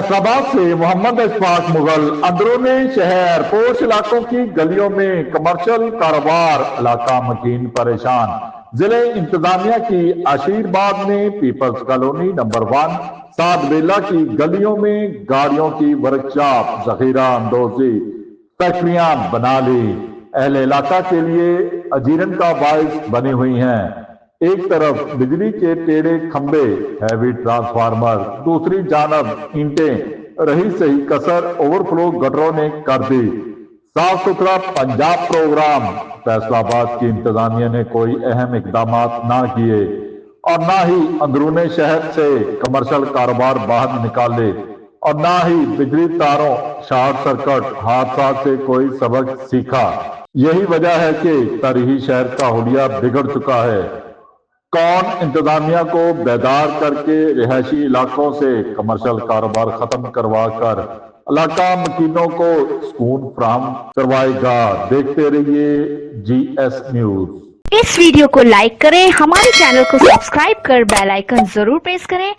फैसलाबाद से मोहम्मद इशफाक मुगल। अंदरूनी शहर पोश इलाकों की गलियों में कमर्शियल कारोबार, इलाका मकीन परेशान। जिले इंतजामिया की आशीर्वाद में पीपल्स कॉलोनी नंबर 1 सात बेला की गलियों में गाड़ियों की वर्कशॉप, जखीरा अंदोजी फैक्ट्रियां बना ली। अहले इलाका के लिए अजीरन का बायस बनी हुई हैं। एक तरफ बिजली के टेढ़े खंबे, हैवी ट्रांसफार्मर, दूसरी जानब ईंटें, रही सही कसर ओवरफ्लो गटरों ने कर दी। साफ सुथरा पंजाब प्रोग्राम, फैसलाबाद की इंतजामिया ने कोई अहम इकदाम ना किए और ना ही अंदरूने शहर से कमर्शियल कारोबार बाहर निकाले और ना ही बिजली तारों शॉर्ट सर्किट हादसा से कोई सबक सीखा। यही वजह है कि तरीही शहर का हुलिया बिगड़ चुका है। कौन इंतजामिया को बेदार करके रिहायशी इलाकों से कमर्शियल कारोबार खत्म करवा कर इलाका मकीनों को सुकून फराहम करवाएगा। देखते रहिए GS न्यूज। इस वीडियो को लाइक करें, हमारे चैनल को सब्सक्राइब कर बेल आइकन जरूर प्रेस करें।